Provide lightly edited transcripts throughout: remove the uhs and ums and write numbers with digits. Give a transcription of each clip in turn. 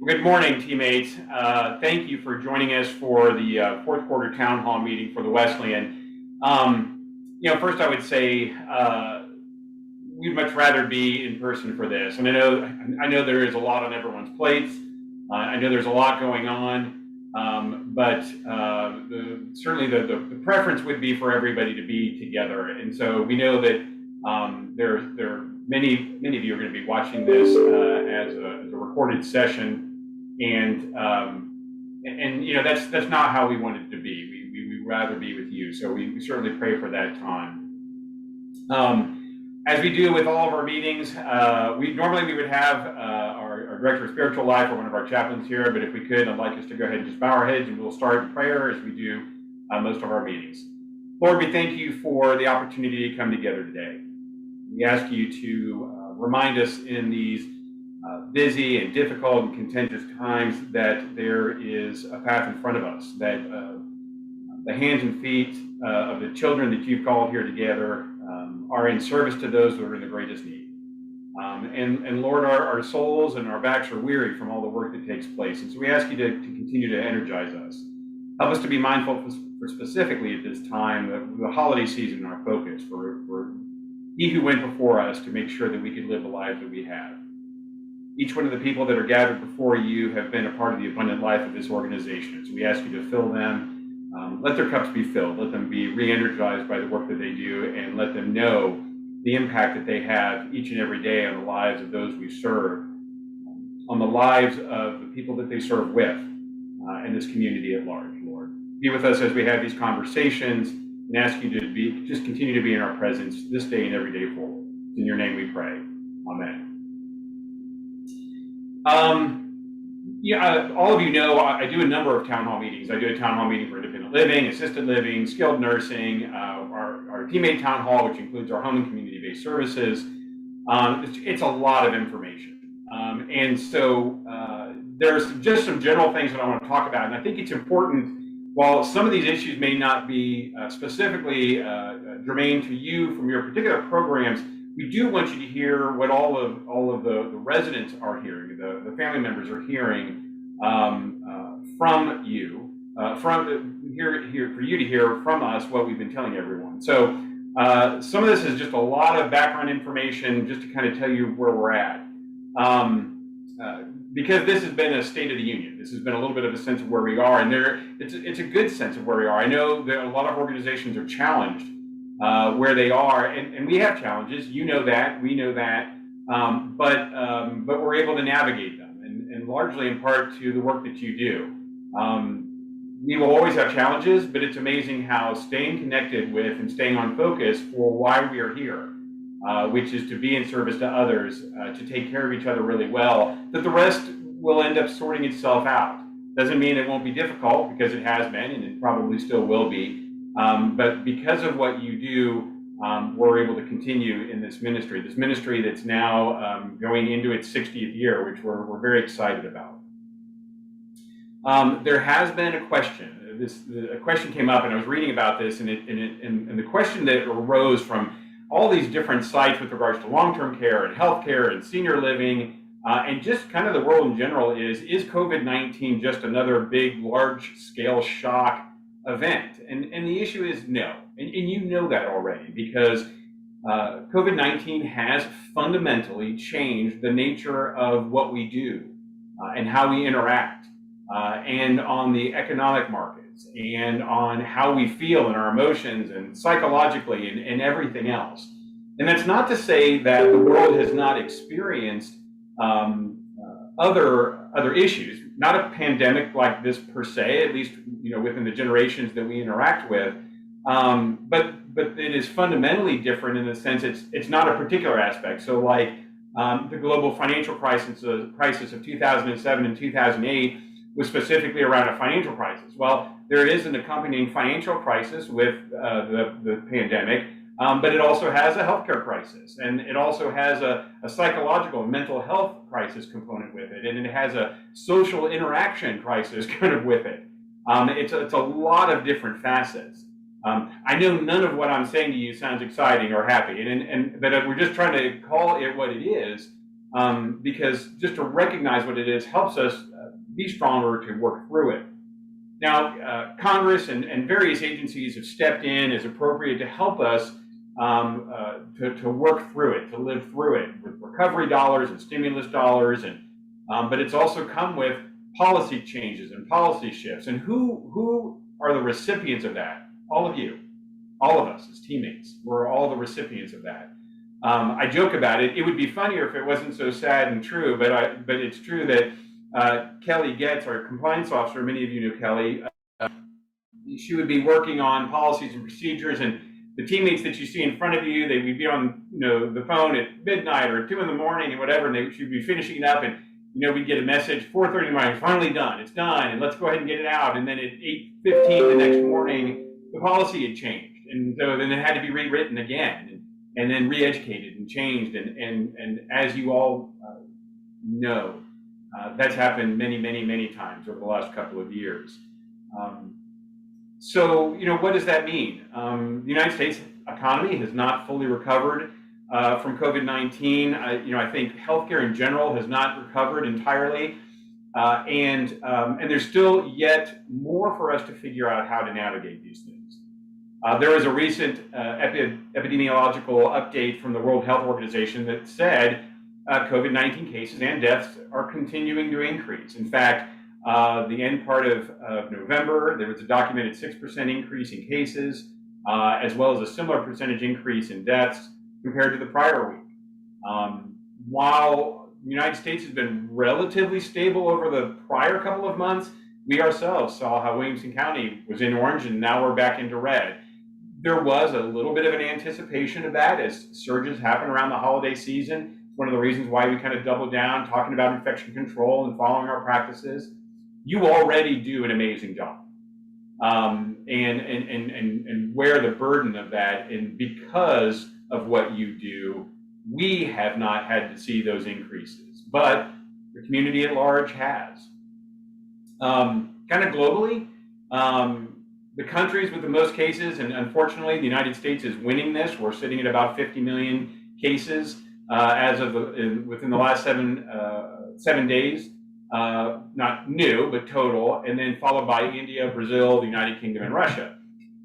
Well, good morning, teammates. Thank you for joining us for the fourth quarter town hall meeting for the Wesleyan. First I would say we'd much rather be in person for this. And I know there is a lot on everyone's plates. I know there's a lot going on, but certainly the preference would be for everybody to be together. And so we know that many of you are going to be watching this as a recorded session. And that's not how we want it to be. We'd rather be with you. So we certainly pray for that time. As we do with all of our meetings, we would have our director of spiritual life or one of our chaplains here, but if we could, I'd like us to go ahead and just bow our heads and we'll start in prayer as we do most of our meetings. Lord, we thank you for the opportunity to come together today. We ask you to remind us in these busy and difficult and contentious times that there is a path in front of us, that the hands and feet of the children that you've called here together are in service to those who are in the greatest need. And Lord, our souls and our backs are weary from all the work that takes place. And so we ask you to continue to energize us. Help us to be mindful for specifically at this time, the holiday season, our focus for he who went before us to make sure that we could live the lives that we have. Each one of the people that are gathered before you have been a part of the abundant life of this organization. So we ask you to fill them, let their cups be filled, let them be re-energized by the work that they do, and let them know the impact that they have each and every day on the lives of those we serve, on the lives of the people that they serve with, and this community at large, Lord. Be with us as we have these conversations, and ask you to just continue to be in our presence this day and every day forward. In your name we pray. Amen. All of you know I do a number of town hall meetings. I do a town hall meeting for independent living, assisted living, skilled nursing, our teammate town hall, which includes our home and community-based services. It's a lot of information. And so there's just some general things that I want to talk about. And I think it's important, while some of these issues may not be specifically germane to you from your particular programs, we do want you to hear what all of the residents are hearing, the family members are hearing from you, for you to hear from us what we've been telling everyone. So some of this is just a lot of background information just to kind of tell you where we're at. Because this has been a State of the Union. This has been a little bit of a sense of where we are, and it's a good sense of where we are. I know that a lot of organizations are challenged where they are, and we have challenges. You know that, we know that, but we're able to navigate them, and largely in part to the work that you do. We will always have challenges, but it's amazing how staying connected with and staying on focus for why we are here, which is to be in service to others, to take care of each other really well, that the rest will end up sorting itself out. Doesn't mean it won't be difficult, because it has been, and it probably still will be. But because of what you do, we're able to continue in this ministry that's now going into its 60th year, which we're very excited about. There has been a question. A question came up, and I was reading about this, and the question that arose from all these different sites with regards to long-term care and healthcare and senior living, and just kind of the world in general is COVID-19 just another big, large-scale shock event? And the issue is no. And you know that already, because COVID-19 has fundamentally changed the nature of what we do and how we interact, and on the economic markets, and on how we feel and our emotions, and psychologically, and everything else. And that's not to say that the world has not experienced other issues, not a pandemic like this per se, at least within the generations that we interact with, but it is fundamentally different in the sense it's not a particular aspect. So like the global financial crisis of 2007 and 2008 was specifically around a financial crisis. Well, there is an accompanying financial crisis with the pandemic, but it also has a healthcare crisis, and it also has a psychological mental health crisis component with it, and it has a social interaction crisis kind of with it. It's a lot of different facets. I know none of what I'm saying to you sounds exciting or happy, but we're just trying to call it what it is, because just to recognize what it is helps us be stronger to work through it. Now, Congress and various agencies have stepped in as appropriate to help us to work through it, to live through it with recovery dollars and stimulus dollars, but it's also come with policy changes and policy shifts. And who are the recipients of that? All of you, all of us as teammates. We're all the recipients of that. I joke about it. It would be funnier if it wasn't so sad and true, but it's true that Kelly Getz, our compliance officer, many of you know Kelly, she would be working on policies and procedures, and the teammates that you see in front of you, they would be on the phone at midnight or 2 in the morning and whatever, and she'd be finishing it up, and we'd get a message 4:30 in the morning, finally done, it's done, and let's go ahead and get it out. And then at 8:15 the next morning, the policy had changed, and so then it had to be rewritten again, and then re-educated and changed, and as you all know, that's happened many times over the last couple of years. So, what does that mean? The United States economy has not fully recovered from COVID-19. I think healthcare in general has not recovered entirely, and there's still yet more for us to figure out how to navigate these things. There was a recent epidemiological update from the World Health Organization that said COVID-19 cases and deaths are continuing to increase. In fact, the end part of November, there was a documented 6% increase in cases, as well as a similar percentage increase in deaths compared to the prior week. While the United States has been relatively stable over the prior couple of months, we ourselves saw how Williamson County was in orange and now we're back into red. There was a little bit of an anticipation of that as surges happen around the holiday season. It's one of the reasons why we kind of doubled down talking about infection control and following our practices. You already do an amazing job, and wear the burden of that. And because of what you do, we have not had to see those increases, but the community at large has. Kind of globally, the countries with the most cases, and unfortunately, the United States is winning this. We're sitting at about 50 million cases as of within the last 7 days. Not new, but total, and then followed by India, Brazil, the United Kingdom, and Russia.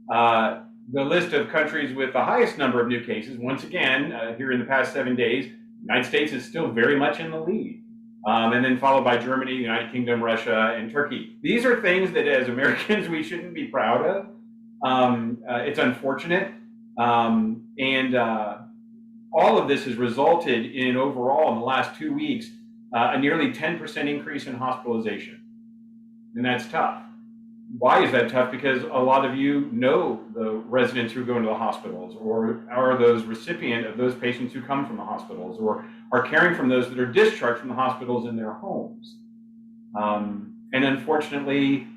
The list of countries with the highest number of new cases, once again, here in the past 7 days, the United States is still very much in the lead. And then followed by Germany, the United Kingdom, Russia, and Turkey. These are things that as Americans we shouldn't be proud of. It's unfortunate. And all of this has resulted in overall in the last 2 weeks, a nearly 10% increase in hospitalization. And that's tough. Why is that tough? Because a lot of you know the residents who go into the hospitals, or are those recipient of those patients who come from the hospitals, or are caring from those that are discharged from the hospitals in their homes. And unfortunately,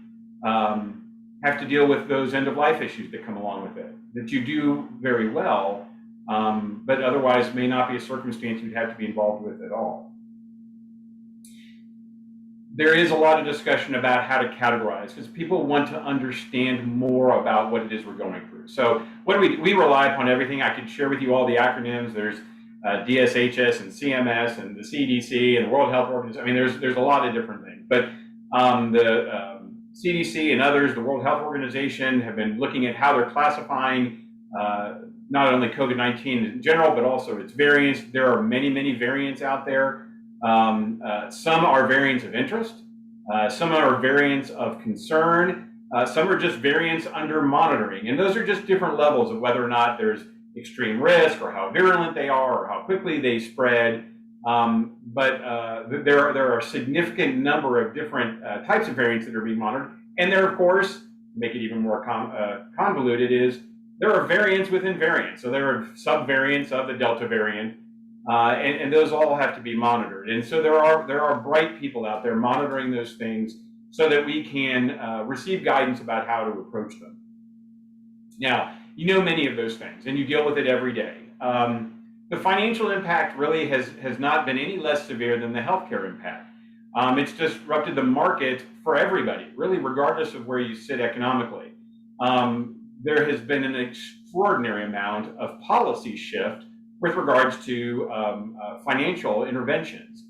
have to deal with those end-of-life issues that come along with it, that you do very well, but otherwise may not be a circumstance you'd have to be involved with at all. There is a lot of discussion about how to categorize, because people want to understand more about what it is we're going through. So what do we rely upon everything. I could share with you all the acronyms. There's DSHS and CMS and the CDC and the World Health Organization. I mean, there's a lot of different things. But the CDC and others, the World Health Organization, have been looking at how they're classifying not only COVID-19 in general, but also its variants. There are many variants out there. Some are variants of interest, some are variants of concern, some are just variants under monitoring, and those are just different levels of whether or not there's extreme risk or how virulent they are or how quickly they spread. But there are a significant number of different types of variants that are being monitored, and there, of course, to make it even more convoluted, is there are variants within variants. So there are subvariants of the Delta variant. And those all have to be monitored. And so there are bright people out there monitoring those things so that we can receive guidance about how to approach them. Now, you know many of those things, and you deal with it every day. The financial impact really has not been any less severe than the healthcare impact. It's disrupted the market for everybody, really, regardless of where you sit economically. There has been an extraordinary amount of policy shift with regards to financial interventions.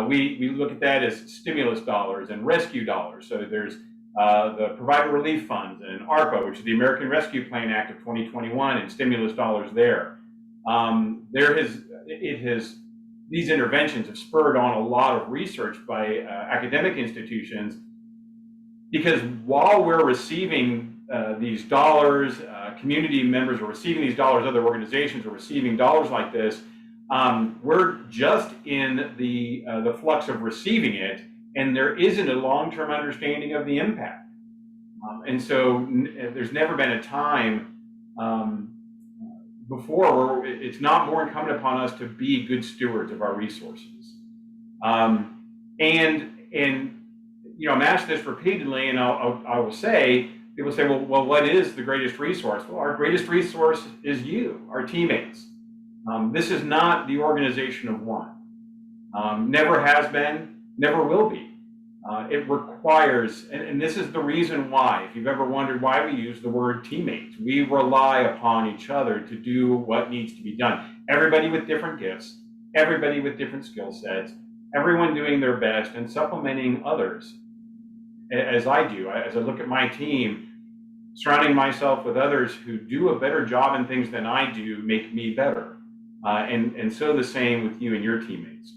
We look at that as stimulus dollars and rescue dollars. So there's the Provider Relief Funds and ARPA, which is the American Rescue Plan Act of 2021, and stimulus dollars there. These interventions have spurred on a lot of research by academic institutions, because while we're receiving these dollars, community members are receiving these dollars, other organizations are receiving dollars like this, we're just in the flux of receiving it, and there isn't a long-term understanding of the impact. And so there's never been a time before where it's not more incumbent upon us to be good stewards of our resources. And I'm asked this repeatedly, and I will say, people say, well, what is the greatest resource? Well, our greatest resource is you, our teammates. This is not the organization of one. Never has been, never will be. It requires, and this is the reason why, if you've ever wondered why we use the word teammates, we rely upon each other to do what needs to be done. Everybody with different gifts, everybody with different skill sets, everyone doing their best and supplementing others. As I do, as I look at my team, surrounding myself with others who do a better job in things than I do make me better. And so the same with you and your teammates.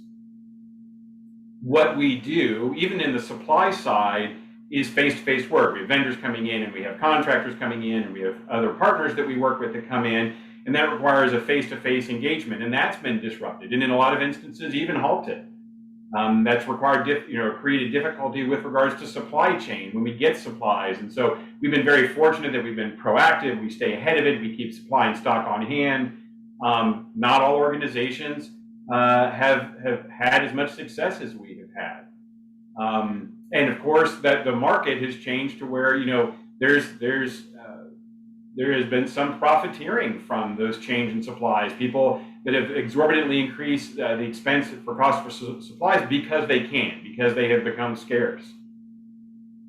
What we do, even in the supply side, is face-to-face work. We have vendors coming in, and we have contractors coming in, and we have other partners that we work with that come in, and that requires a face-to-face engagement, and that's been disrupted, and in a lot of instances, even halted. That's required, created difficulty with regards to supply chain when we get supplies. And so we've been very fortunate that we've been proactive. We stay ahead of it. We keep supply and stock on hand. Not all organizations have had as much success as we have had. And of course, that the market has changed to where, there has been some profiteering from those change in supplies. People that have exorbitantly increased the expense for cost for supplies because they can, because they have become scarce.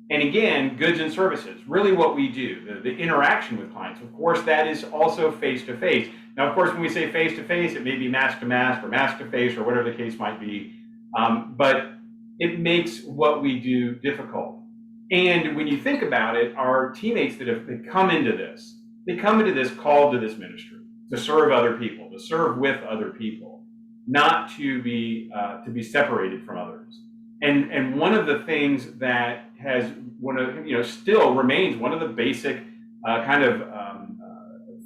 And again, goods and services, really what we do, the interaction with clients, of course, that is also face-to-face. Now, of course, when we say face-to-face, it may be mask-to-mask or mask-to-face or whatever the case might be, but it makes what we do difficult. And when you think about it, our teammates that have come into this, they come into this called to this ministry, to serve other people, to serve with other people, not to be separated from others. And one of the things that has still remains one of the basic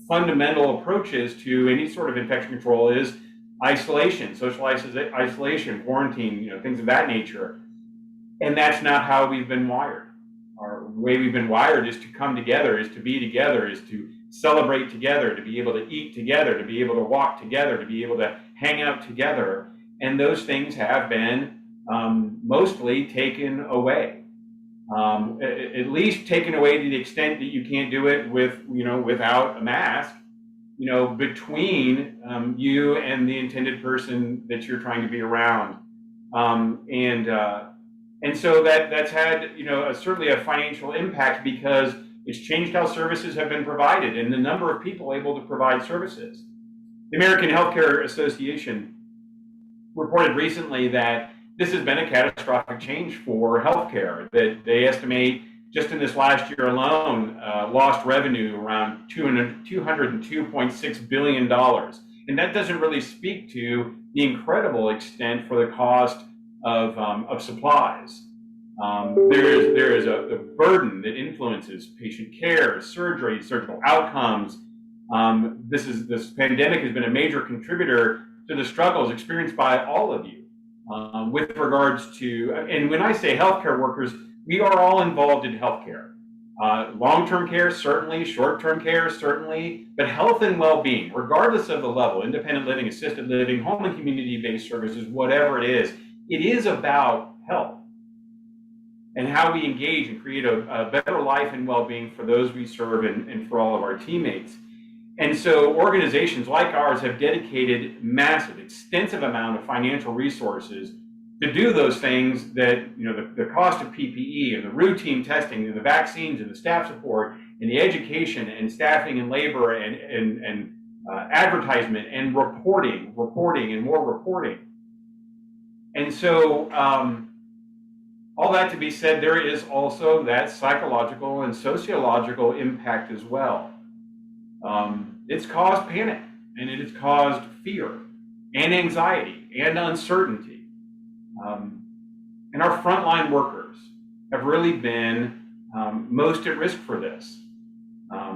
fundamental approaches to any sort of infection control is isolation, social isolation, quarantine, things of that nature. And that's not how we've been wired. Our way we've been wired is to come together, is to be together, is to celebrate together, to be able to eat together, to be able to walk together, to be able to hang out together. And those things have been mostly taken away. At least taken away to the extent that you can't do it without a mask, between you and the intended person that you're trying to be around. And so that's had, certainly a financial impact, because it's changed how services have been provided and the number of people able to provide services. The American Healthcare Association reported recently that this has been a catastrophic change for healthcare, that they estimate just in this last year alone, lost revenue around $202.6 billion. And that doesn't really speak to the incredible extent for the cost of supplies. There is a burden that influences patient care, surgery, surgical outcomes. This pandemic has been a major contributor to the struggles experienced by all of you with regards to, and when I say healthcare workers, we are all involved in healthcare. Long-term care, certainly, short-term care, certainly, but health and well-being, regardless of the level, independent living, assisted living, home and community-based services, whatever it is about health and how we engage and create a better life and well-being for those we serve and for all of our teammates. And so organizations like ours have dedicated massive, extensive amount of financial resources to do those things that, the cost of PPE and the routine testing and the vaccines and the staff support and the education and staffing and labor and advertisement and reporting and more reporting. And so all that to be said, there is also that psychological and sociological impact as well. It's caused panic, and it has caused fear and anxiety and uncertainty. And our frontline workers have really been most at risk for this.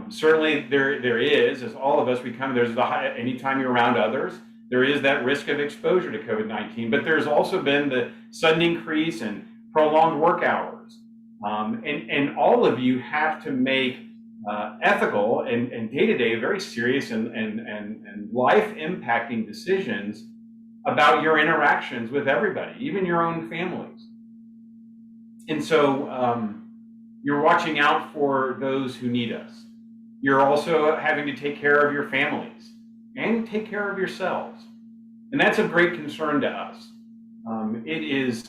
Certainly there is, as all of us, anytime you're around others, there is that risk of exposure to COVID-19, but there's also been the sudden increase in prolonged work hours. And all of you have to make ethical and day-to-day very serious and life-impacting decisions about your interactions with everybody, even your own families. And so you're watching out for those who need us. You're also having to take care of your families and take care of yourselves. And that's of great concern to us. It is,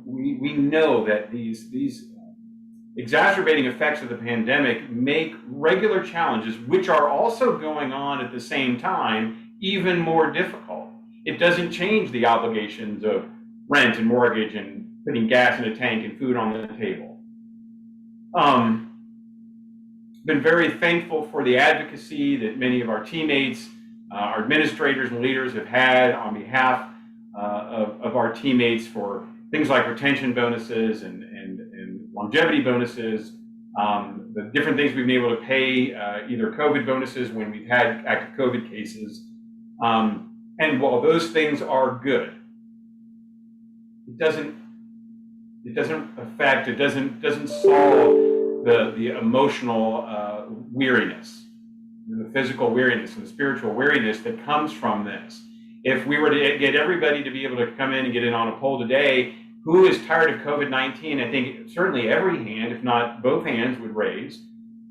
we know that these exacerbating effects of the pandemic make regular challenges, which are also going on at the same time, even more difficult. It doesn't change the obligations of rent and mortgage and putting gas in a tank and food on the table. Been very thankful for the advocacy that many of our teammates, our administrators and leaders have had on behalf of our teammates for things like retention bonuses and longevity bonuses, the different things we've been able to pay, either COVID bonuses when we've had active COVID cases. And while those things are good, it doesn't solve the emotional weariness, the physical weariness, and the spiritual weariness that comes from this. If we were to get everybody to be able to come in and get in on a poll today, who is tired of COVID-19? I think certainly every hand, if not both hands, would raise,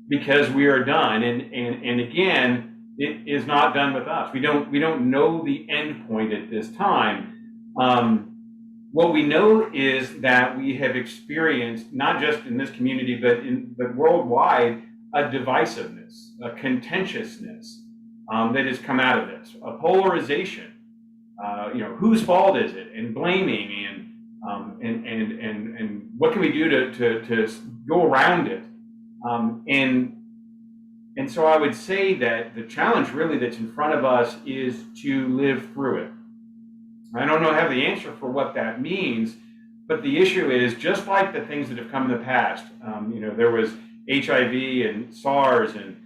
because we are done. And again, it is not done with us. We don't know the end point at this time. What we know is that we have experienced, not just in this community, but worldwide, a divisiveness, a contentiousness that has come out of this, a polarization. Whose fault is it, and blaming, and what can we do to go around it? And so I would say that the challenge really that's in front of us is to live through it. I don't have the answer for what that means, but the issue is, just like the things that have come in the past, there was HIV and SARS and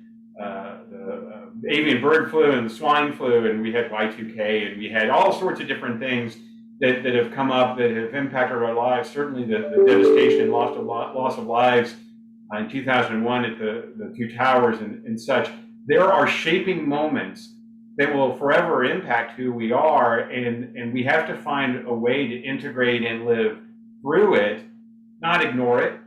the avian bird flu and the swine flu, and we had Y2K, and we had all sorts of different things that have come up that have impacted our lives. Certainly the devastation and loss of lives in 2001 at the two towers and such. There are shaping moments that will forever impact who we are, and we have to find a way to integrate and live through it, not ignore it,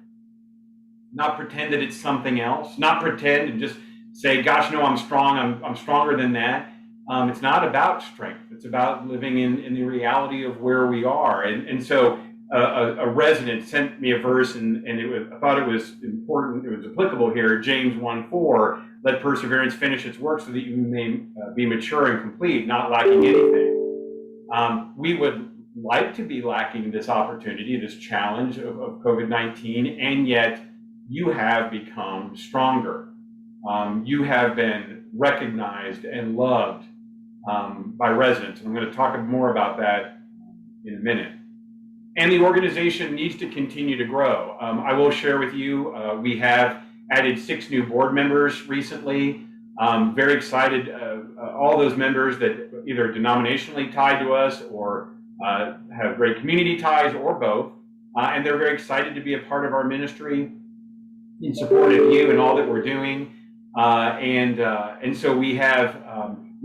not pretend that it's something else, not pretend and just say, gosh, no, I'm strong, I'm stronger than that. It's not about strength. It's about living in the reality of where we are. And so a resident sent me a verse, and I thought it was important, it was applicable here, James 1:4, let perseverance finish its work so that you may be mature and complete, not lacking anything. We would like to be lacking this opportunity, this challenge of COVID-19, and yet you have become stronger. You have been recognized and loved by residents, and I'm going to talk more about that in a minute. And the organization needs to continue to grow. I will share with you, we have added 6 new board members recently. Very excited, all those members that either denominationally tied to us or have great community ties, or both. And they're very excited to be a part of our ministry in support of you and all that we're doing. And so we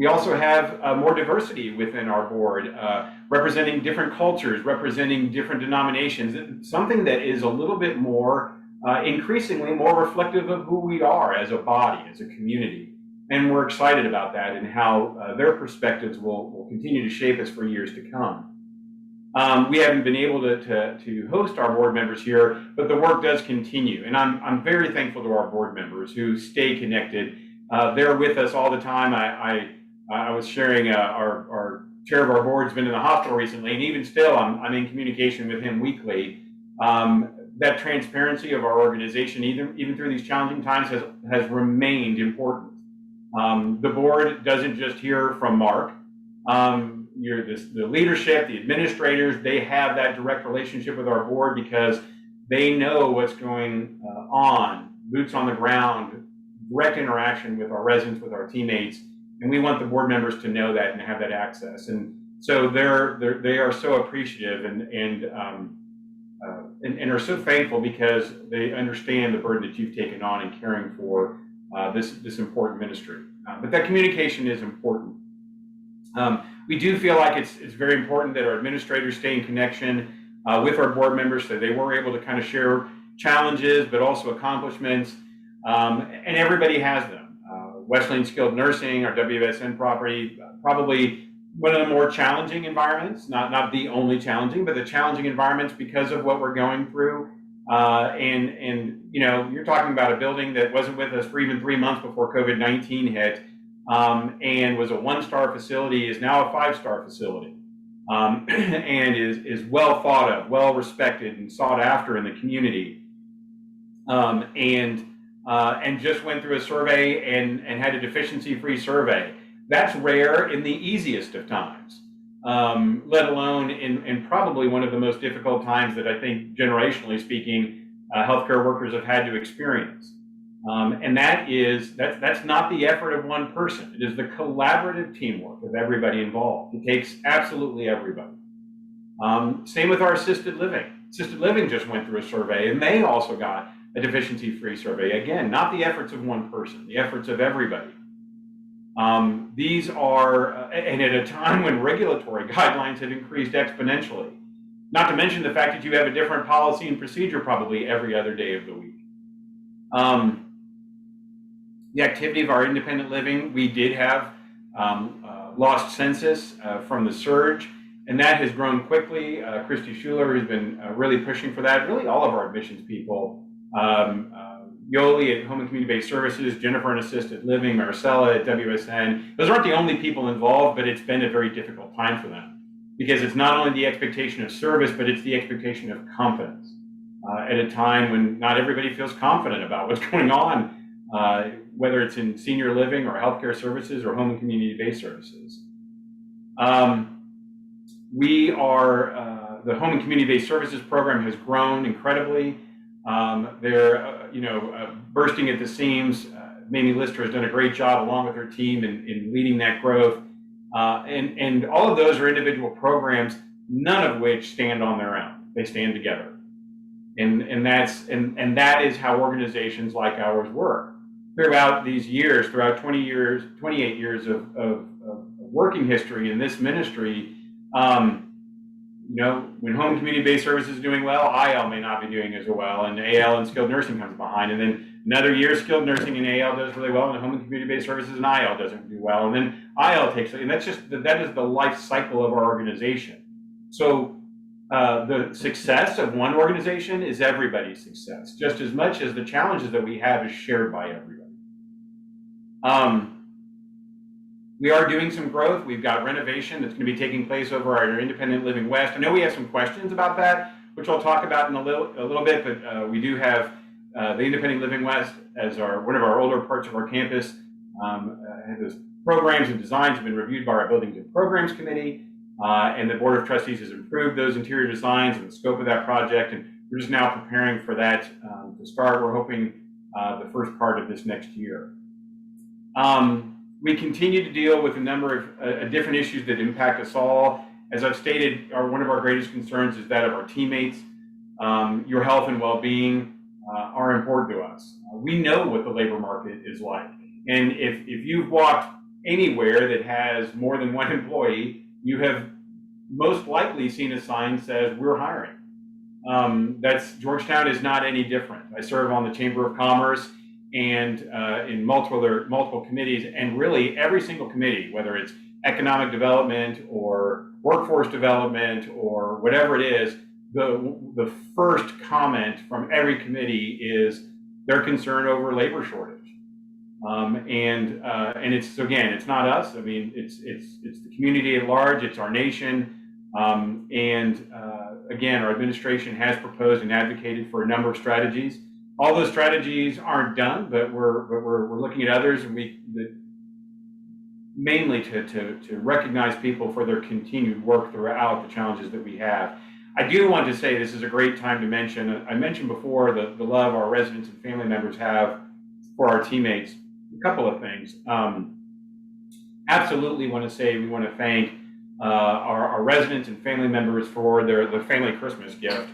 also have more diversity within our board, representing different cultures, representing different denominations, something that is a little bit more, increasingly more reflective of who we are as a body, as a community. And we're excited about that and how their perspectives will continue to shape us for years to come. We haven't been able to host our board members here, but the work does continue. And I'm very thankful to our board members who stay connected. They're with us all the time. I was sharing our chair of our board has been in the hospital recently, and even still, I'm in communication with him weekly. That transparency of our organization, even through these challenging times, has remained important. The board doesn't just hear from Mark. The leadership, the administrators, they have that direct relationship with our board because they know what's going on, boots on the ground, direct interaction with our residents, with our teammates, and we want the board members to know that and have that access. And so they are so appreciative and are so thankful because they understand the burden that you've taken on in caring for this important ministry. But that communication is important. We do feel like it's very important that our administrators stay in connection with our board members so they were able to kind of share challenges, but also accomplishments. And everybody has them. Wesleyan Skilled Nursing, our WSN property, probably one of the more challenging environments, not the only challenging, but the challenging environments because of what we're going through. And you're talking about a building that wasn't with us for even 3 months before COVID-19 hit, and was a 1-star facility, is now a 5-star facility, and is well thought of, well respected, and sought after in the community. And just went through a survey and had a deficiency-free survey. That's rare in the easiest of times, let alone in probably one of the most difficult times that I think, generationally speaking, healthcare workers have had to experience. And that's not the effort of one person. It is the collaborative teamwork of everybody involved. It takes absolutely everybody. Same with our assisted living. Assisted living just went through a survey, and they also got a deficiency-free survey. Again, not the efforts of one person, the efforts of everybody. These are, and at a time when regulatory guidelines have increased exponentially, not to mention the fact that you have a different policy and procedure probably every other day of the week. The activity of our independent living, we did have lost census from the surge, and that has grown quickly. Christy Schuler has been really pushing for that. Really, all of our admissions people, Yoli at Home and Community-Based Services, Jennifer in Assisted Living, Maricela at WSN. Those aren't the only people involved, but it's been a very difficult time for them because it's not only the expectation of service, but it's the expectation of confidence at a time when not everybody feels confident about what's going on, whether it's in senior living or healthcare services or home and community-based services. We are, the Home and Community-Based Services program has grown incredibly. They're, bursting at the seams. Mamie Lister has done a great job along with her team in leading that growth. And all of those are individual programs, none of which stand on their own. They stand together. And that is how organizations like ours work. Throughout these years, throughout 28 years of working history in this ministry, when home community-based services is doing well, IL may not be doing as well, and AL and skilled nursing comes behind. And then another year, skilled nursing and AL does really well, and home and community-based services and IL doesn't do well. And then IL takes it, and that is the life cycle of our organization. So the success of one organization is everybody's success, just as much as the challenges that we have is shared by everybody. We are doing some growth. We've got renovation that's going to be taking place over our Independent Living West. I know we have some questions about that, which I'll talk about in a little bit, but we do have the Independent Living West as one of our older parts of our campus. Those programs and designs have been reviewed by our Buildings and Programs Committee, and the Board of Trustees has approved those interior designs and the scope of that project, and we're just now preparing for that to start. We're hoping the first part of this next year. We continue to deal with a number of different issues that impact us all. As I've stated, one of our greatest concerns is that of our teammates. Your health and well-being are important to us. We know what the labor market is like. And if you've walked anywhere that has more than one employee, you have most likely seen a sign that says, "We're hiring." Georgetown is not any different. I serve on the Chamber of Commerce and in multiple committees, and really every single committee, whether it's economic development or workforce development or whatever it is, the first comment from every committee is their concern over labor shortage. And it's, so again, it's not us. I mean, it's the community at large. It's our nation. Again, our administration has proposed and advocated for a number of strategies. All those strategies aren't done, but we're looking at others, and mainly to recognize people for their continued work throughout the challenges that we have. I do want to say this is a great time to mention, I mentioned before the love our residents and family members have for our teammates. A couple of things. Absolutely want to say we want to thank our residents and family members for their family Christmas gift.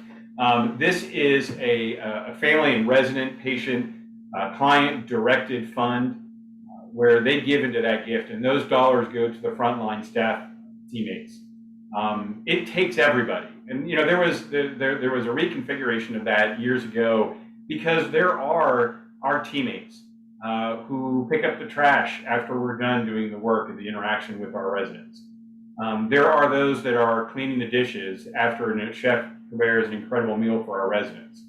This is a family and resident patient client directed fund where they give into that gift, and those dollars go to the frontline staff teammates. It takes everybody, and you know there was a reconfiguration of that years ago, because there are our teammates who pick up the trash after we're done doing the work and the interaction with our residents. There are those that are cleaning the dishes after a chef prepares an incredible meal for our residents.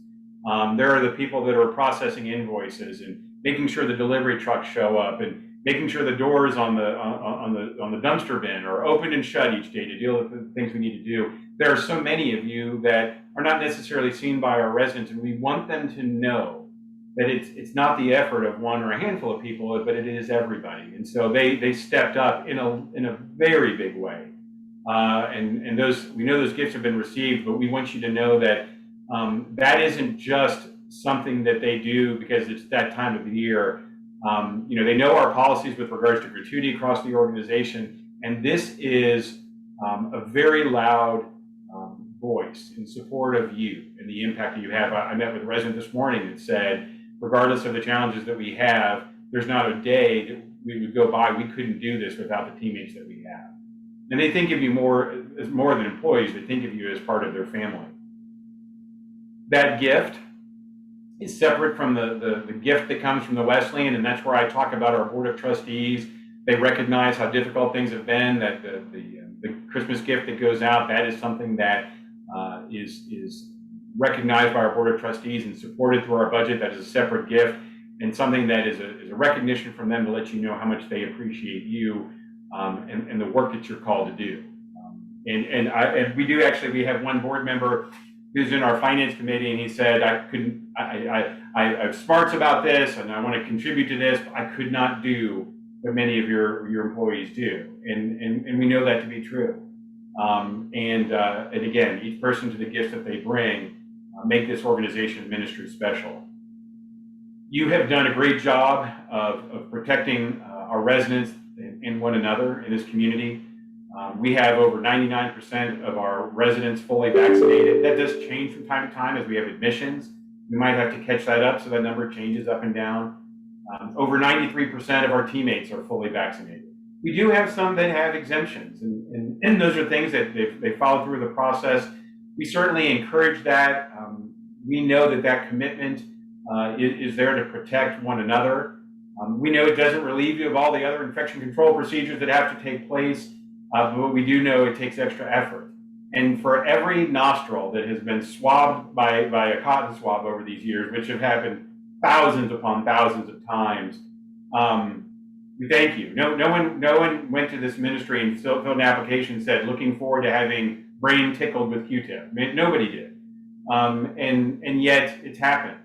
There are the people that are processing invoices and making sure the delivery trucks show up and making sure the doors on the dumpster bin are open and shut each day to deal with the things we need to do. There are so many of you that are not necessarily seen by our residents, and we want them to know that it's not the effort of one or a handful of people, but it is everybody. And so they stepped up in a very big way. And those, we know those gifts have been received, but we want you to know that that isn't just something that they do because it's that time of the year. You know, they know our policies with regards to gratuity across the organization, and this is a very loud voice in support of you and the impact that you have. I met with a resident this morning that said, regardless of the challenges that we have, there's not a day that we would go by we couldn't do this without the teammates that we have. And they think of you more than employees. They think of you as part of their family. That gift is separate from the gift that comes from the Wesleyan, and that's where I talk about our board of trustees. They recognize how difficult things have been, that the Christmas gift that goes out, that is something that is recognized by our board of trustees and supported through our budget. That is a separate gift, and something that is a recognition from them to let you know how much they appreciate you and the work that you're called to do. And we have one board member who's in our finance committee, and he said, I have smarts about this and I want to contribute to this, but I could not do what many of your employees do. And we know that to be true. And again, each person to the gifts that they bring make this organization and ministry special. You have done a great job of protecting our residents and one another in this community. We have over 99% of our residents fully vaccinated. That does change from time to time as we have admissions. We might have to catch that up, so that number changes up and down. Over 93% of our teammates are fully vaccinated. We do have some that have exemptions, and those are things that they follow through the process. We certainly encourage that. We know that commitment is there to protect one another. We know it doesn't relieve you of all the other infection control procedures that have to take place, but we do know it takes extra effort. And for every nostril that has been swabbed by a cotton swab over these years, which have happened thousands upon thousands of times, we thank you. No one went to this ministry and filled an application and said, looking forward to having brain tickled with Q-tip. I mean, nobody did. And yet it's happened.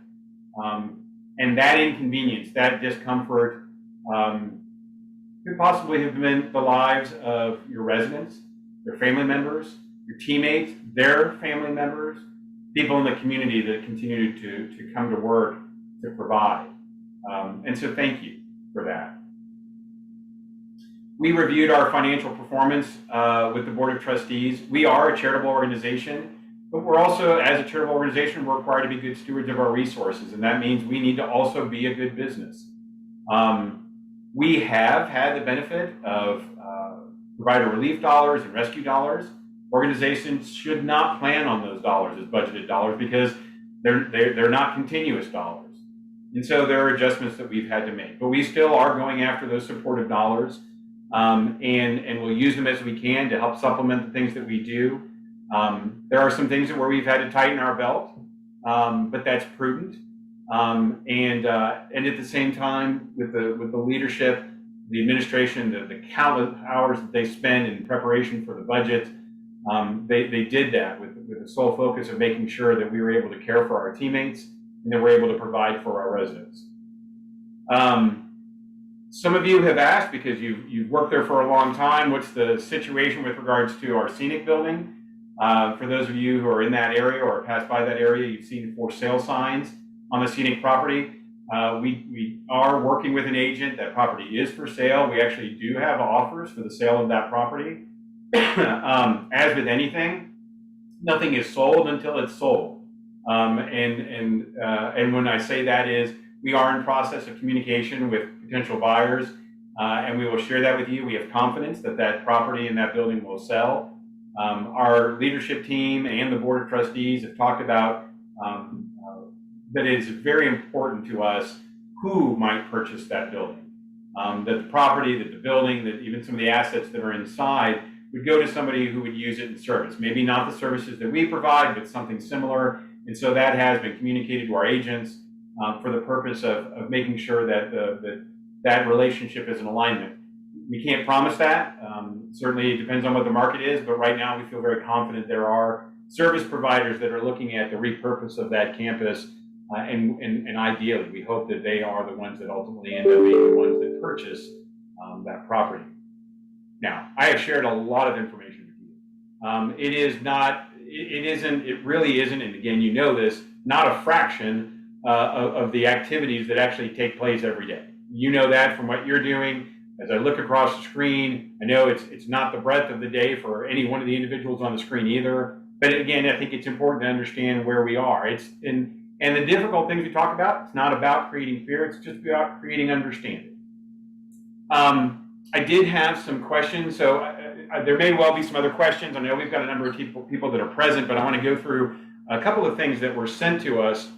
And that inconvenience, that discomfort, could possibly have been the lives of your residents, their family members, your teammates, their family members, people in the community that continue to come to work to provide. And so thank you for that. We reviewed our financial performance with the Board of Trustees. We are a charitable organization, but we're also, as a charitable organization, we're required to be good stewards of our resources, and that means we need to also be a good business. We have had the benefit of provider relief dollars and rescue dollars. Organizations should not plan on those dollars as budgeted dollars because they're not continuous dollars. And so there are adjustments that we've had to make, but we still are going after those supportive dollars, and we'll use them as we can to help supplement the things that we do. There are some things where we've had to tighten our belt, but that's prudent. And at the same time, with the leadership, the administration, the countless hours that they spend in preparation for the budget, they did that with the sole focus of making sure that we were able to care for our teammates and that we're able to provide for our residents. Some of you have asked, because you've worked there for a long time, what's the situation with regards to our scenic building? For those of you who are in that area or passed by that area, you've seen for sale signs on the scenic property. We are working with an agent. That property is for sale. We actually do have offers for the sale of that property. As with anything, nothing is sold until it's sold. And when I say that is, we are in process of communication with potential buyers, and we will share that with you. We have confidence that that property and that building will sell. Our leadership team and the board of trustees have talked about that it is very important to us who might purchase that building. That the property, that the building, that even some of the assets that are inside would go to somebody who would use it in service. Maybe not the services that we provide, but something similar. And so that has been communicated to our agents for the purpose of making sure that that relationship is in alignment. We can't promise that. Certainly it depends on what the market is, but right now we feel very confident there are service providers that are looking at the repurpose of that campus, and ideally we hope that they are the ones that ultimately end up being the ones that purchase that property. Now, I have shared a lot of information with you. It really isn't, and again, you know this, not a fraction of the activities that actually take place every day. You know that from what you're doing. As I look across the screen, I know it's not the breadth of the day for any one of the individuals on the screen either. But again, I think it's important to understand where we are. And the difficult things we talk about, it's not about creating fear, it's just about creating understanding. I did have some questions, so there may well be some other questions. I know we've got a number of people that are present, but I want to go through a couple of things that were sent to us.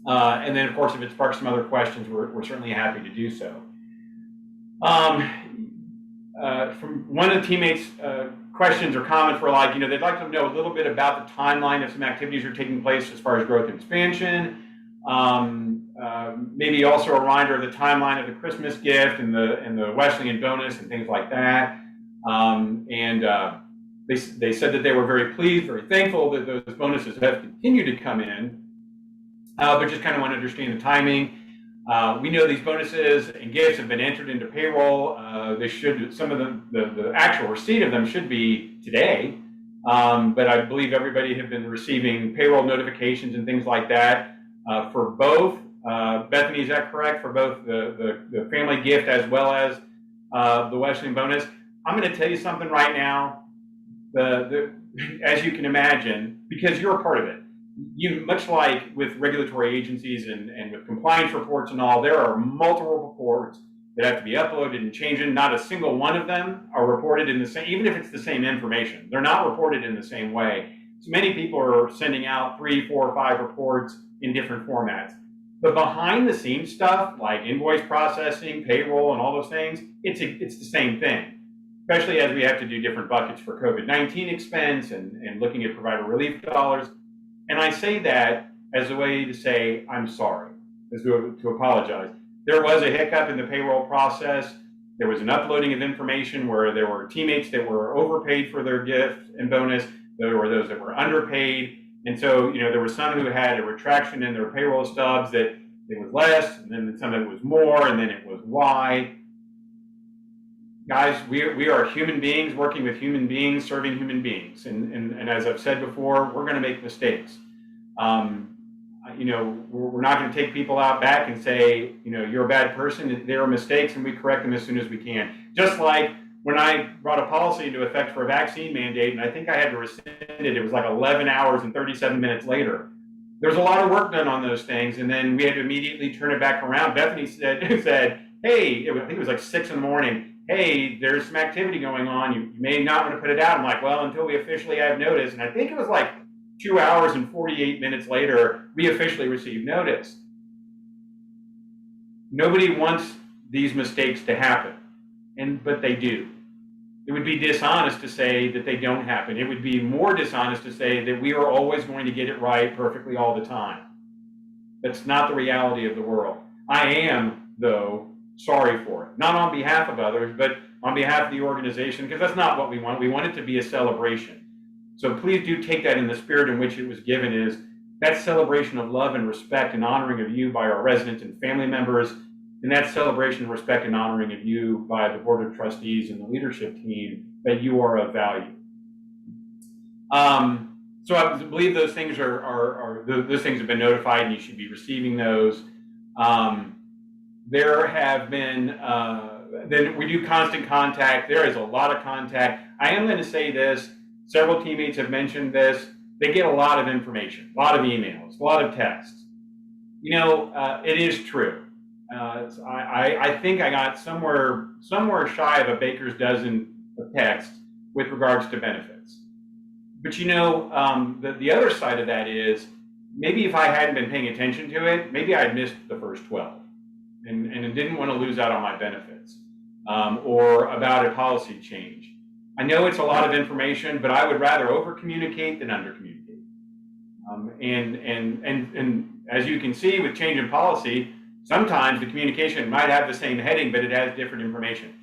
And then, of course, if it sparks some other questions, we're certainly happy to do so. From one of the teammates' questions or comments were like, they'd like to know a little bit about the timeline of some activities that are taking place as far as growth and expansion. Maybe also a reminder of the timeline of the Christmas gift and the Wesleyan bonus and things like that. They said that they were very pleased, very thankful that those bonuses have continued to come in, but just kind of want to understand the timing. We know these bonuses and gifts have been entered into payroll. Some of the actual receipt of them should be today, but I believe everybody have been receiving payroll notifications and things like that for both. Bethany, is that correct? For both the family gift as well as the Wesleyan bonus? I'm going to tell you something right now. As you can imagine, because you're a part of it, much like with regulatory agencies and with compliance reports and all, there are multiple reports that have to be uploaded and changed. Not a single one of them are reported in the same, even if it's the same information. They're not reported in the same way. So many people are sending out 3, 4, 5 reports in different formats. The behind the scenes stuff, like invoice processing, payroll, and all those things, it's the same thing, especially as we have to do different buckets for COVID-19 expense and looking at provider relief dollars. And I say that as a way to say, I'm sorry, as to apologize. There was a hiccup in the payroll process. There was an uploading of information where there were teammates that were overpaid for their gift and bonus. There were those that were underpaid. And so, there were some who had a retraction in their payroll stubs that it was less, and then some of it was more, and then it was Y. Guys, we are human beings working with human beings, serving human beings. And as I've said before, we're going to make mistakes. We're not going to take people out back and say, you're a bad person. There are mistakes, and we correct them as soon as we can. Just like when I brought a policy into effect for a vaccine mandate, and I think I had to rescind it, it was like 11 hours and 37 minutes later. There's a lot of work done on those things, and then we had to immediately turn it back around. Bethany said, hey, I think it was like 6 in the morning, hey, there's some activity going on. You may not want to put it out. I'm like, well, until we officially have notice. And I think it was like 2 hours and 48 minutes later, we officially received notice. Nobody wants these mistakes to happen, but they do. It would be dishonest to say that they don't happen. It would be more dishonest to say that we are always going to get it right perfectly all the time. That's not the reality of the world. I am, though, sorry for it. Not on behalf of others, but on behalf of the organization, because that's not what we want. We want it to be a celebration. So please do take that in the spirit in which it was given, is that celebration of love and respect and honoring of you by our residents and family members, and that celebration of respect and honoring of you by the Board of Trustees and the leadership team, that you are of value. So I believe those things those things have been notified, and you should be receiving those. There have been, then we do constant contact. There is a lot of contact. I am going to say this, several teammates have mentioned this. They get a lot of information, a lot of emails, a lot of texts. You know, it is true. I think I got somewhere shy of a baker's dozen of texts with regards to benefits. But you know, the other side of that is, maybe if I hadn't been paying attention to it, maybe I'd missed the first 12 and didn't want to lose out on my benefits, or about a policy change. I know it's a lot of information, but I would rather over-communicate than under-communicate. And as you can see with change in policy, sometimes the communication might have the same heading, but it has different information.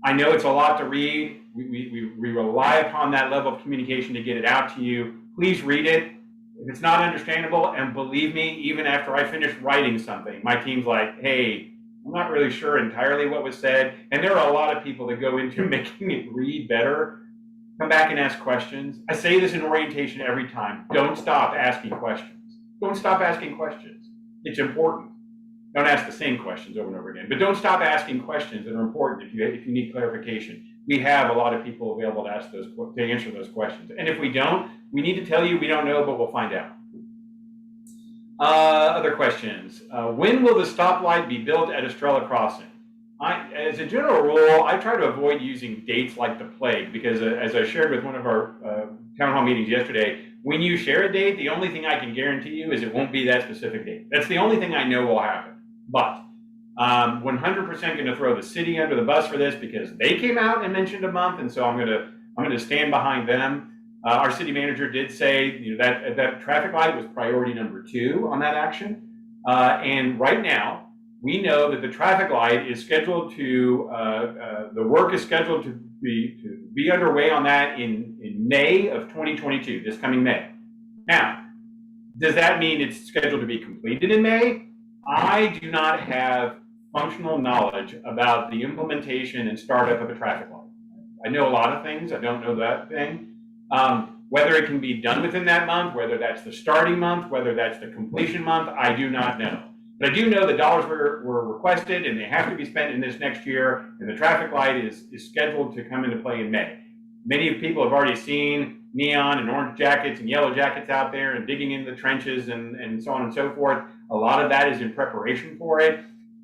I know it's a lot to read. We rely upon that level of communication to get it out to you. Please read it. If it's not understandable, and believe me, even after I finish writing something, my team's like, hey, I'm not really sure entirely what was said. And there are a lot of people that go into making it read better. Come back and ask questions. I say this in orientation every time. Don't stop asking questions. Don't stop asking questions. It's important. Don't ask the same questions over and over again, but don't stop asking questions that are important if you need clarification. We have a lot of people available to answer those questions. And if we don't, we need to tell you we don't know, but we'll find out. Other questions. When will the stoplight be built at Estrella Crossing? As a general rule, I try to avoid using dates like the plague, because as I shared with one of our town hall meetings yesterday, when you share a date, the only thing I can guarantee you is it won't be that specific date. That's the only thing I know will happen. But 100% going to throw the city under the bus for this, because they came out and mentioned a month, and so I'm going to stand behind them. Our city manager did say, you know, that traffic light was priority number 2 on that action, and right now we know that the traffic light is scheduled to the work is scheduled to be underway on that in May of 2022, this coming May. Now, does that mean it's scheduled to be completed in May? I do not have functional knowledge about the implementation and startup of a traffic light. I know a lot of things. I don't know that thing. Whether it can be done within that month, whether that's the starting month, whether that's the completion month, I do not know. But I do know the dollars were requested, and they have to be spent in this next year, and the traffic light is scheduled to come into play in May. Many people have already seen neon and orange jackets and yellow jackets out there and digging into the trenches and so on and so forth. A lot of that is in preparation for it.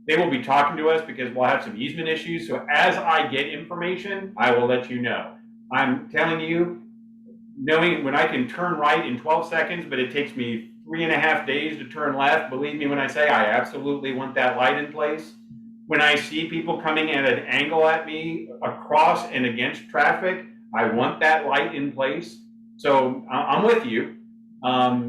They will be talking to us because we'll have some easement issues. So as I get information, I will let you know. I'm telling you, knowing when I can turn right in 12 seconds, but it takes me 3.5 days to turn left, believe me when I say I absolutely want that light in place. When I see people coming at an angle at me across and against traffic, I want that light in place. So I'm with you.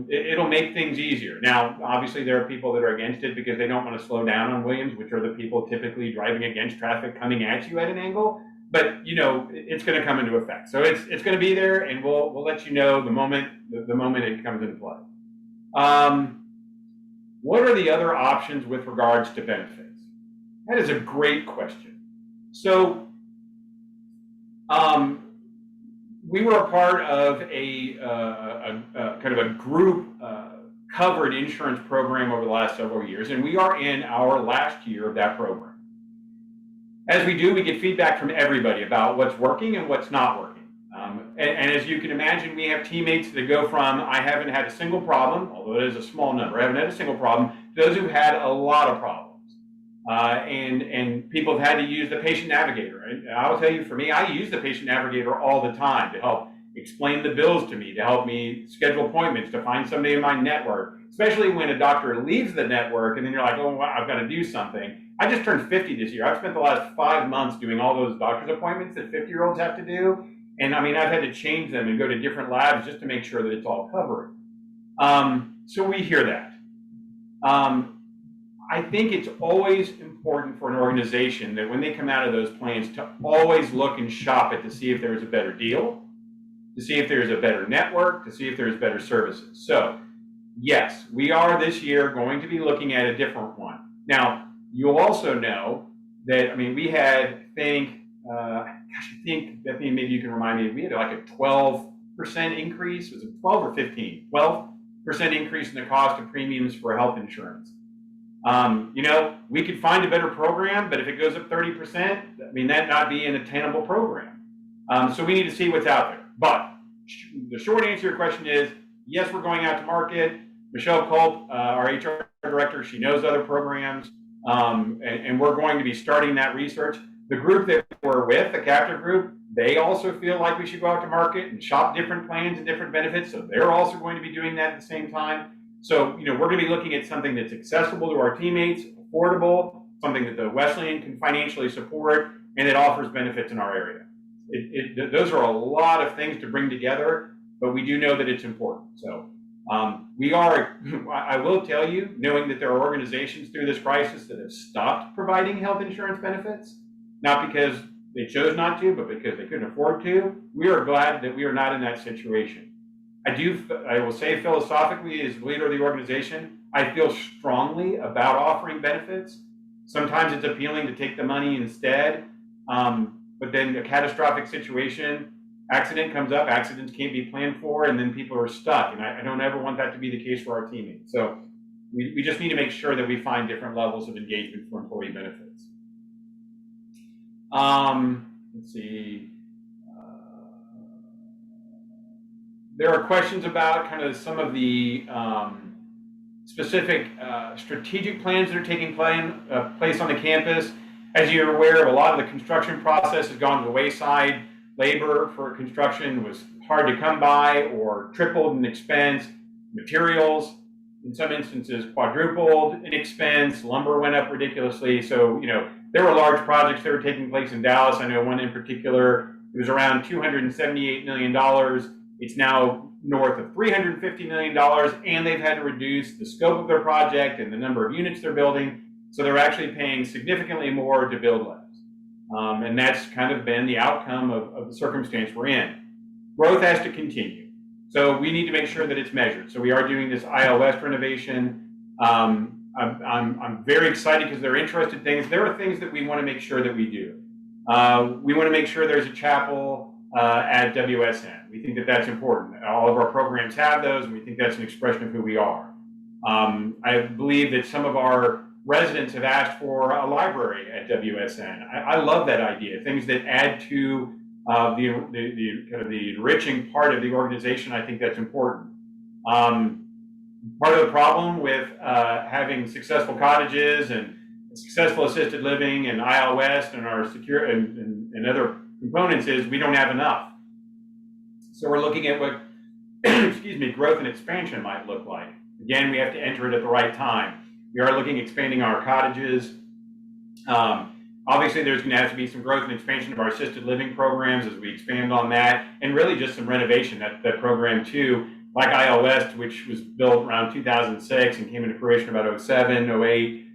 It'll make things easier. Now, obviously, there are people that are against it because they don't want to slow down on Williams, which are the people typically driving against traffic coming at you at an angle. But you know, it's going to come into effect. So it's going to be there, and we'll let you know the moment it comes into play. What are the other options with regards to benefits? That is a great question. So we were a part of a kind of a group covered insurance program over the last several years, and we are in our last year of that program. As we do, we get feedback from everybody about what's working and what's not working. And as you can imagine, we have teammates that go from, I haven't had a single problem, although it is a small number, I haven't had a single problem, to those who've had a lot of problems. And people have had to use the patient navigator. And I'll tell you, for me, I use the patient navigator all the time to help explain the bills to me, to help me schedule appointments, to find somebody in my network, especially when a doctor leaves the network and then you're like, oh, wow, I've got to do something. I just turned 50 this year. I've spent the last 5 months doing all those doctor's appointments that 50-year-olds have to do. And I mean, I've had to change them and go to different labs just to make sure that it's all covered. So we hear that. I think it's always important for an organization that when they come out of those plans to always look and shop it to see if there's a better deal, to see if there's a better network, to see if there's better services. So yes, we are this year going to be looking at a different one. Now, you'll also know that, I mean, we had, I think, Bethany, maybe you can remind me, we had like a 12% increase. Was it 12 or 15? 12% increase in the cost of premiums for health insurance. You know, we could find a better program, but if it goes up 30%, I mean, that not be an attainable program. So we need to see what's out there. But the short answer to your question is, yes, we're going out to market. Michelle Culp, our HR director, she knows other programs, and we're going to be starting that research. The group that we're with, the captive group, they also feel like we should go out to market and shop different plans and different benefits, so they're also going to be doing that at the same time. So, you know, we're going to be looking at something that's accessible to our teammates, affordable, something that the Wesleyan can financially support, and it offers benefits in our area. Those are a lot of things to bring together, but we do know that it's important. So I will tell you, knowing that there are organizations through this crisis that have stopped providing health insurance benefits, not because they chose not to, but because they couldn't afford to, we are glad that we are not in that situation. I will say philosophically, as leader of the organization, I feel strongly about offering benefits. Sometimes it's appealing to take the money instead, but then a catastrophic situation, accident comes up, accidents can't be planned for, and then people are stuck. And I don't ever want that to be the case for our teammates. So we just need to make sure that we find different levels of engagement for employee benefits. Let's see. There are questions about kind of some of the specific strategic plans that are taking place on the campus. As you're aware, a lot of the construction process has gone to the wayside. Labor for construction was hard to come by or tripled in expense. Materials, in some instances, quadrupled in expense. Lumber went up ridiculously. So, you know, there were large projects that were taking place in Dallas. I know one in particular, it was around $278 million. It's now north of $350 million, and they've had to reduce the scope of their project and the number of units they're building. So they're actually paying significantly more to build less. And that's kind of been the outcome of the circumstance we're in. Growth has to continue. So we need to make sure that it's measured. So we are doing this IL West renovation. I'm very excited because they're interested things. There are things that we want to make sure that we do. We want to make sure there's a chapel at WSN. We think that that's important. All of our programs have those, and we think that's an expression of who we are. I believe that some of our residents have asked for a library at WSN. I love that idea. Things that add to the kind of the enriching part of the organization. I think that's important. Part of the problem with having successful cottages and successful assisted living and IL West and our secure and other components is we don't have enough. So we're looking at what excuse me, growth and expansion might look like. Again, we have to enter it at the right time. We are looking at expanding our cottages. Obviously, there's going to have to be some growth and expansion of our assisted living programs as we expand on that, and really just some renovation. That program too, like IL West, which was built around 2006 and came into fruition about 07, 08.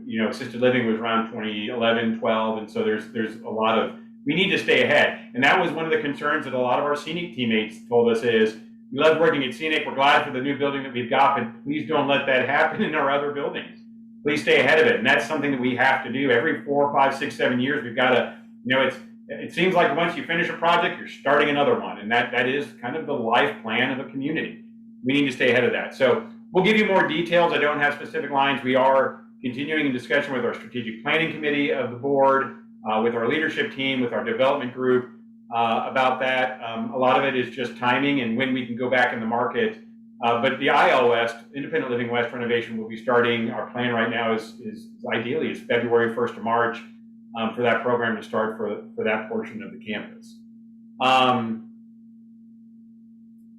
You know, assisted living was around 2011, 12, and so there's a lot of, we need to stay ahead. And that was one of the concerns that a lot of our scenic teammates told us is, we love working at scenic, we're glad for the new building that we've got, but please don't let that happen in our other buildings. Please stay ahead of it. And that's something that we have to do. Every 4, 5, 6, 7 years, we've got to, you know, it seems like once you finish a project, you're starting another one. And that is kind of the life plan of a community. We need to stay ahead of that. So we'll give you more details. I don't have specific lines. We are continuing in discussion with our strategic planning committee of the board, with our leadership team, with our development group about that. A lot of it is just timing and when we can go back in the market. But the IL West, Independent Living West renovation, will be starting. Our plan right now is ideally is February 1st to March for that program to start for that portion of the campus.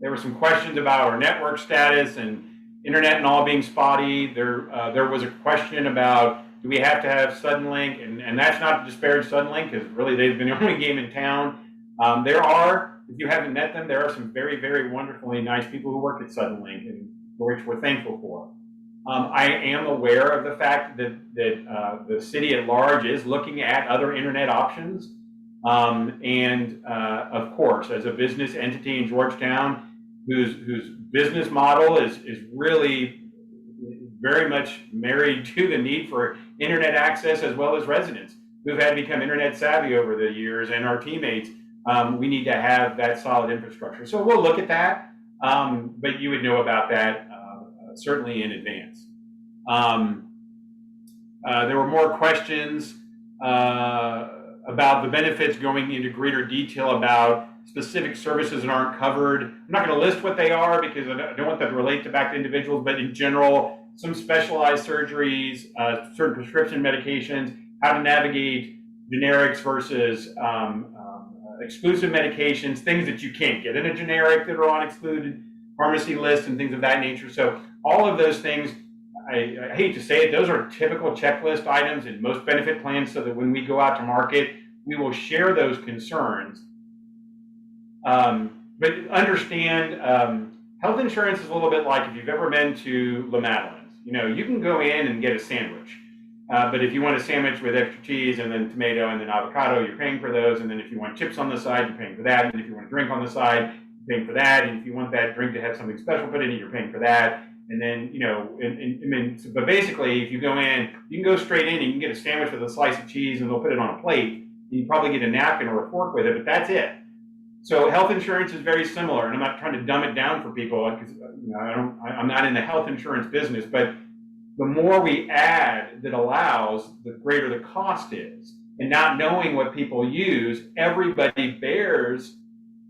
There were some questions about our network status and internet and all being spotty. There was a question about, do we have to have Suddenlink? And that's not to disparage Suddenlink, because really they've been the only game in town. There are, if you haven't met them, there are some very, very wonderfully nice people who work at Suddenlink, and which we're thankful for. I am aware of the fact that the city at large is looking at other internet options. Of course, as a business entity in Georgetown, whose business model is really very much married to the need for internet access, as well as residents who've had to become internet savvy over the years, and our teammates, we need to have that solid infrastructure. So we'll look at that, but you would know about that certainly in advance. There were more questions about the benefits, going into greater detail about specific services that aren't covered. I'm not going to list what they are because I don't want that to relate back to individuals, but in general, some specialized surgeries, certain prescription medications, how to navigate generics versus exclusive medications, things that you can't get in a generic that are on excluded pharmacy lists and things of that nature. So all of those things, I hate to say it, those are typical checklist items in most benefit plans, so that when we go out to market, we will share those concerns. But understand, health insurance is a little bit like if you've ever been to La Madeleine's. You know, you can go in and get a sandwich. But if you want a sandwich with extra cheese and then tomato and then avocado, you're paying for those. And then if you want chips on the side, you're paying for that. And if you want a drink on the side, you're paying for that. And if you want that drink to have something special put in it, you're paying for that. And then, you know, but basically, if you go in, you can go straight in and you can get a sandwich with a slice of cheese and they'll put it on a plate. And you probably get a napkin or a fork with it, but that's it. So health insurance is very similar, and I'm not trying to dumb it down for people because you know, I'm not in the health insurance business, but the more we add that allows, the greater the cost is. And not knowing what people use, everybody bears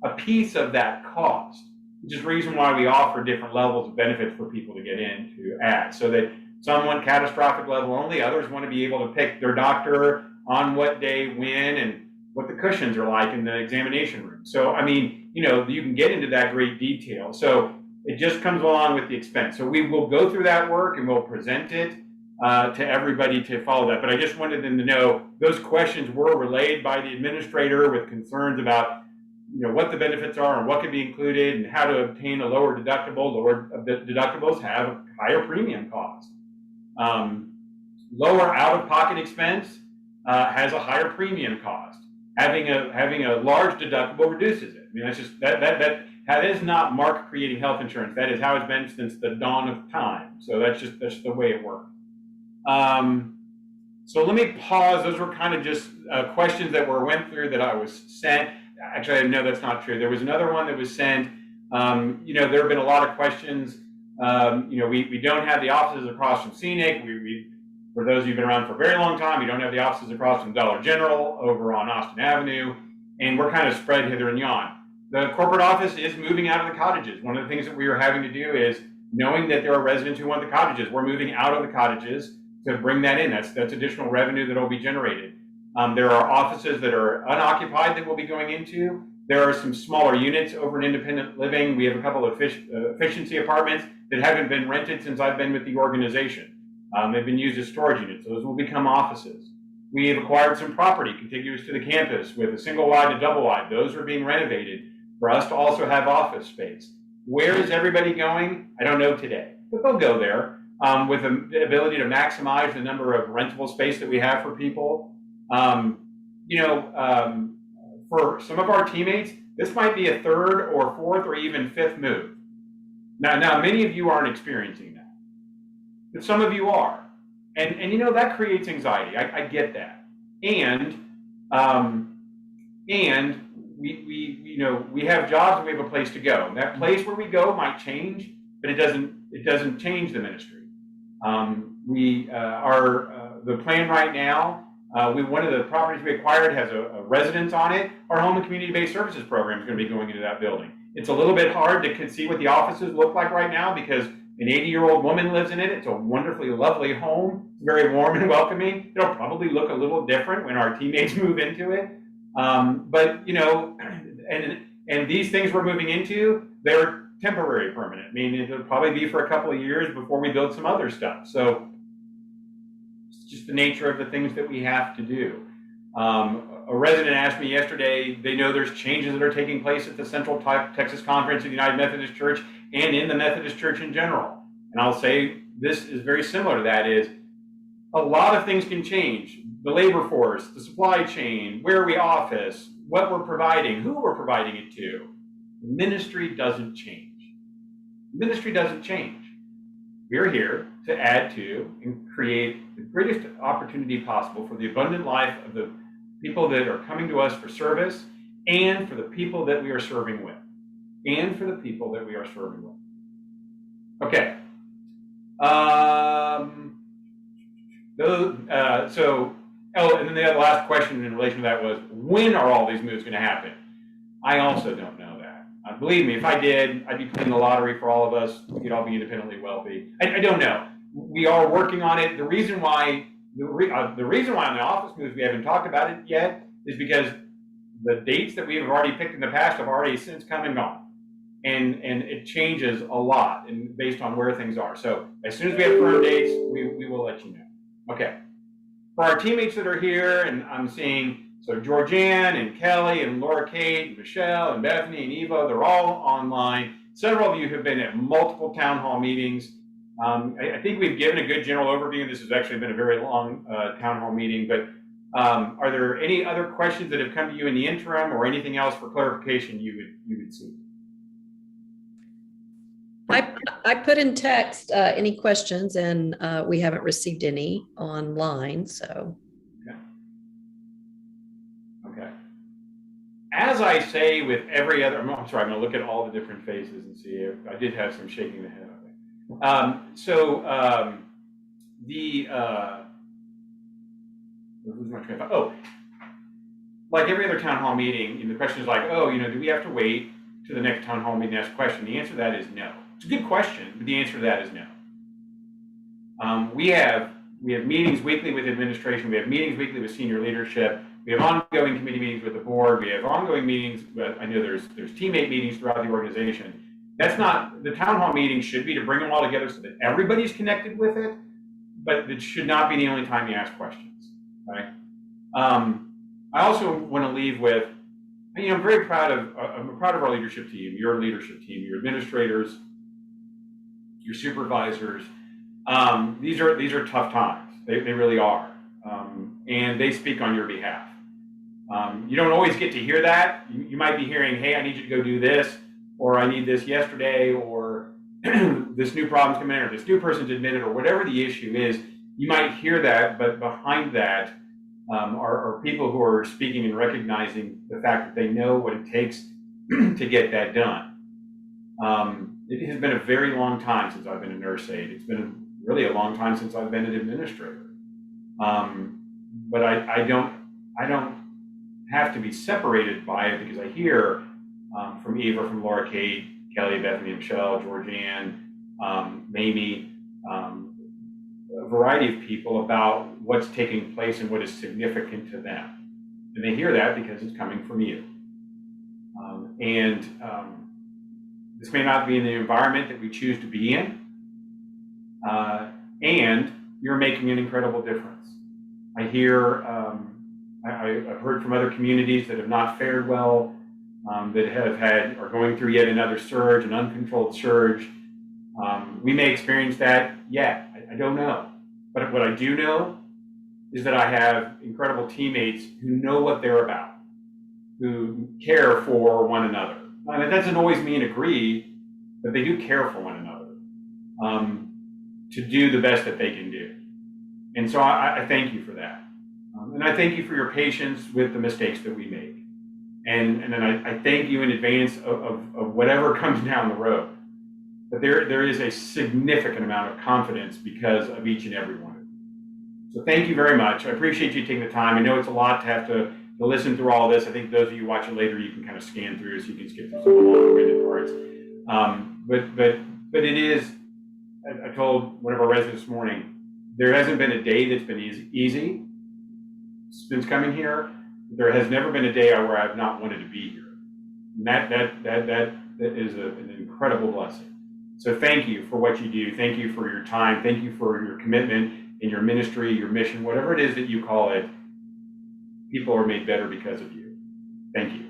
a piece of that cost, which is the reason why we offer different levels of benefits for people to get in to add. So that some want catastrophic level only, others want to be able to pick their doctor on what day, when, and what the cushions are like in the examination room. So, I mean, you know, you can get into that great detail. So it just comes along with the expense. So we will go through that work and we'll present it to everybody to follow that. But I just wanted them to know those questions were relayed by the administrator with concerns about, you know, what the benefits are and what can be included and how to obtain a lower deductible. Lower deductibles have a higher premium cost. Lower out-of-pocket expense has a higher premium cost. Having a large deductible reduces it. I mean, that's just that is not market creating health insurance. That is how it's been since the dawn of time. So that's the way it works. So let me pause. Those were kind of just questions that went through that I was sent. Actually, no, that's not true. There was another one that was sent. You know, there have been a lot of questions. You know, we don't have the offices across from Scenic. For those of you who've been around for a very long time, we don't have the offices across from Dollar General over on Austin Avenue, and we're kind of spread hither and yon. The corporate office is moving out of the cottages. One of the things that we are having to do is, knowing that there are residents who want the cottages, we're moving out of the cottages to bring that in. That's additional revenue that will be generated. There are offices that are unoccupied that we'll be going into. There are some smaller units over in independent living. We have a couple of efficiency apartments that haven't been rented since I've been with the organization. They've been used as storage units. Those will become offices. We have acquired some property contiguous to the campus with a single wide and double wide. Those are being renovated for us to also have office space. Where is everybody going? I don't know today, but they'll go there with the ability to maximize the number of rentable space that we have for people. You know, for some of our teammates, this might be a third or fourth or even fifth move. Now many of you aren't experiencing that, but some of you are. And you know, that creates anxiety. I get that. And we you know, we have jobs and we have a place to go. And that place where we go might change, but it doesn't change the ministry. The plan right now, one of the properties we acquired has a residence on it. Our home and community-based services program is going to be going into that building. It's a little bit hard to see what the offices look like right now because an 80-year-old woman lives in it. It's a wonderfully lovely home. It's very warm and welcoming. It'll probably look a little different when our teammates move into it. But you know, and these things we're moving into, they're temporary permanent. I mean, it'll probably be for a couple of years before we build some other stuff. So it's just the nature of the things that we have to do. A resident asked me yesterday, they know there's changes that are taking place at the Central Texas Conference of the United Methodist Church and in the Methodist Church in general. And I'll say this is very similar to that, is a lot of things can change. The labor force, the supply chain, where we office, what we're providing, who we're providing it to. Ministry doesn't change. Ministry doesn't change. We're here to add to and create the greatest opportunity possible for the abundant life of the people that are coming to us for service, and for the people that we are serving with. And for the people that we are serving with. Okay. And then the last question in relation to that was, when are all these moves going to happen? I also don't know that. Believe me, if I did, I'd be playing the lottery for all of us. We could all be independently wealthy. I don't know. We are working on it. The reason why on the office moves we haven't talked about it yet is because the dates that we have already picked in the past have already since come and gone. And it changes a lot based on where things are. So as soon as we have firm dates, we will let you know. Okay. For our teammates that are here, and I'm seeing, so Georgianne and Kelly and Laura Kate and Michelle and Bethany and Eva, they're all online. Several of you have been at multiple town hall meetings. I think we've given a good general overview. This has actually been a very long town hall meeting, but are there any other questions that have come to you in the interim, or anything else for clarification you would see? I put in text any questions, and we haven't received any online, so. Okay. As I say with every other, I'm sorry, I'm going to look at all the different faces and see if I did have some shaking the head of it. Like every other town hall meeting, the question is like, do we have to wait to the next town hall meeting to ask a question? The answer to that is no. It's a good question, but the answer to that is no. We have meetings weekly with administration. We have meetings weekly with senior leadership. We have ongoing committee meetings with the board. We have ongoing meetings. I know there's teammate meetings throughout the organization. That's not, the town hall meeting should be to bring them all together so that everybody's connected with it, but it should not be the only time you ask questions, right? I also want to leave with, I'm very proud of our leadership team, your leadership team, your administrators, your supervisors. These are tough times. They really are. And they speak on your behalf. You don't always get to hear that. You might be hearing, hey, I need you to go do this, or I need this yesterday, or this new problem's coming in, or this new person's admitted, or whatever the issue is. You might hear that, but behind that are people who are speaking and recognizing the fact that they know what it takes to get that done. It has been a very long time since I've been a nurse aide. It's been really a long time since I've been an administrator. But I don't have to be separated by it, because I hear from Eva, from Laura Kate, Kelly, Bethany, Michelle, Georgianne, Mamie, a variety of people about what's taking place and what is significant to them. And they hear that because it's coming from you. This may not be in the environment that we choose to be in, and you're making an incredible difference. I hear, I've heard from other communities that have not fared well, that are going through yet another surge, an uncontrolled surge. We may experience that yet. I don't know. But what I do know is that I have incredible teammates who know what they're about, who care for one another. That doesn't always mean agree, but they do care for one another to do the best that they can do. And so I thank you for that. And I thank you for your patience with the mistakes that we make. And then I thank you in advance of whatever comes down the road. But there is a significant amount of confidence because of each and every one of you. So thank you very much. I appreciate you taking the time. I know it's a lot to have to listen through all this. I think those of you watching later, you can kind of scan through so you can skip through some of the long-winded parts. But it is, I told one of our residents this morning, there hasn't been a day that's been easy since coming here. There has never been a day where I've not wanted to be here. And that is an incredible blessing. So thank you for what you do. Thank you for your time. Thank you for your commitment in your ministry, your mission, whatever it is that you call it. People are made better because of you. Thank you.